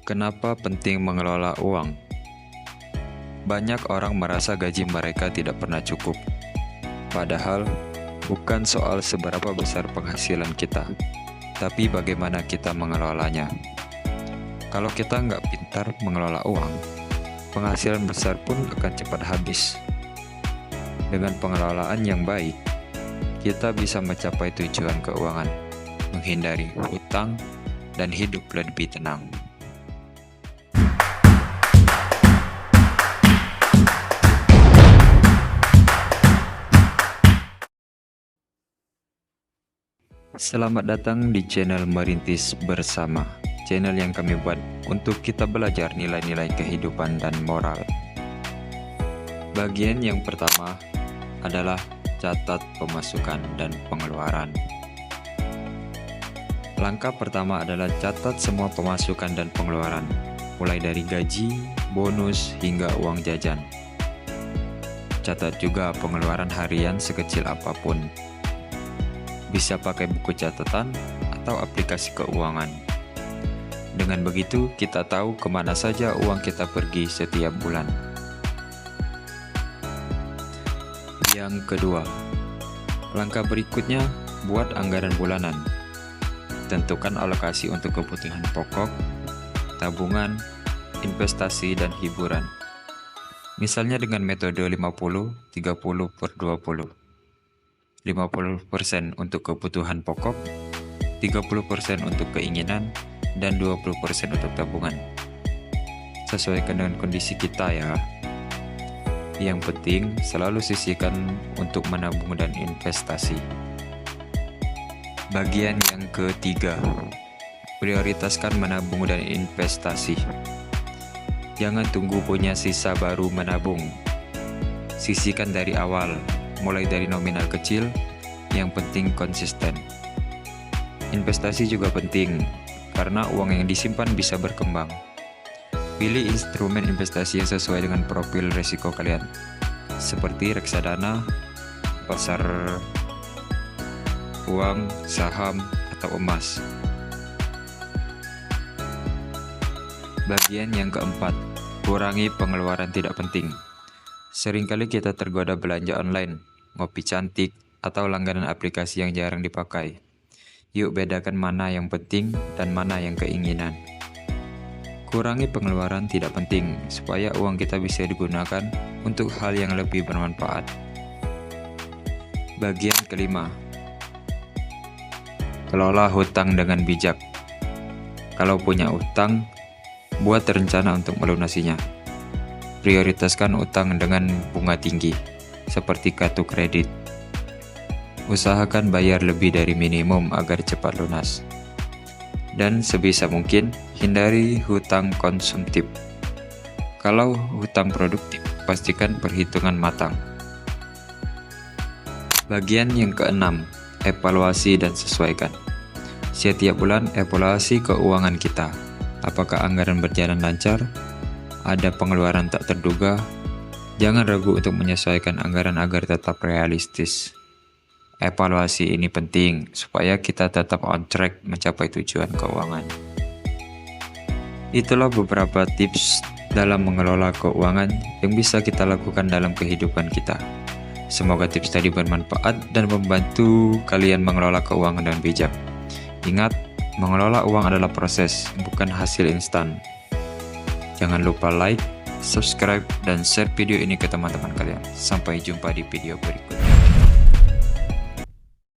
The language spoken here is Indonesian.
Kenapa penting mengelola uang? Banyak orang merasa gaji mereka tidak pernah cukup. Padahal, bukan soal seberapa besar penghasilan kita, tapi bagaimana kita mengelolanya. Kalau kita nggak pintar mengelola uang, penghasilan besar pun akan cepat habis. Dengan pengelolaan yang baik, kita bisa mencapai tujuan keuangan, menghindari hutang, dan hidup lebih tenang. Selamat datang di channel Merintis Bersama, channel yang kami buat untuk kita belajar nilai-nilai kehidupan dan moral. Bagian yang pertama adalah catat pemasukan dan pengeluaran. Langkah pertama adalah catat semua pemasukan dan pengeluaran, mulai dari gaji, bonus, hingga uang jajan. Catat juga pengeluaran harian sekecil apapun. Bisa pakai buku catatan atau aplikasi keuangan. Dengan begitu, kita tahu kemana saja uang kita pergi setiap bulan. Yang kedua, langkah berikutnya, buat anggaran bulanan. Tentukan alokasi untuk kebutuhan pokok, tabungan, investasi, dan hiburan. Misalnya dengan metode 50-30/20. 50% untuk kebutuhan pokok, 30% untuk keinginan, dan 20% untuk tabungan. Sesuaikan dengan kondisi kita ya. Yang penting selalu sisihkan untuk menabung dan investasi. Bagian yang ketiga, prioritaskan menabung dan investasi. Jangan tunggu punya sisa baru menabung. Sisihkan dari awal. Mulai dari nominal kecil, yang penting konsisten. Investasi juga penting, karena uang yang disimpan bisa berkembang. Pilih instrumen investasi yang sesuai dengan profil risiko kalian, seperti reksadana, pasar uang, saham, atau emas. Bagian yang keempat, kurangi pengeluaran tidak penting. Seringkali kita tergoda belanja online, ngopi cantik, atau langganan aplikasi yang jarang dipakai. Yuk bedakan mana yang penting dan mana yang keinginan. Kurangi pengeluaran tidak penting, supaya uang kita bisa digunakan untuk hal yang lebih bermanfaat. Bagian kelima, kelola hutang dengan bijak. Kalau punya utang, buat rencana untuk melunasinya. Prioritaskan utang dengan bunga tinggi, seperti kartu kredit. Usahakan bayar lebih dari minimum agar cepat lunas. Dan sebisa mungkin, hindari hutang konsumtif. Kalau hutang produktif, pastikan perhitungan matang. Bagian yang keenam, evaluasi dan sesuaikan. Setiap bulan, evaluasi keuangan kita. Apakah anggaran berjalan lancar? Ada pengeluaran tak terduga? Jangan ragu untuk menyesuaikan anggaran agar tetap realistis. Evaluasi ini penting supaya kita tetap on track mencapai tujuan keuangan. Itulah beberapa tips dalam mengelola keuangan yang bisa kita lakukan dalam kehidupan kita. Semoga tips tadi bermanfaat dan membantu kalian mengelola keuangan dengan bijak. Ingat, mengelola uang adalah proses, bukan hasil instan. Jangan lupa like, subscribe, dan share video ini ke teman-teman kalian. Sampai jumpa di video berikutnya.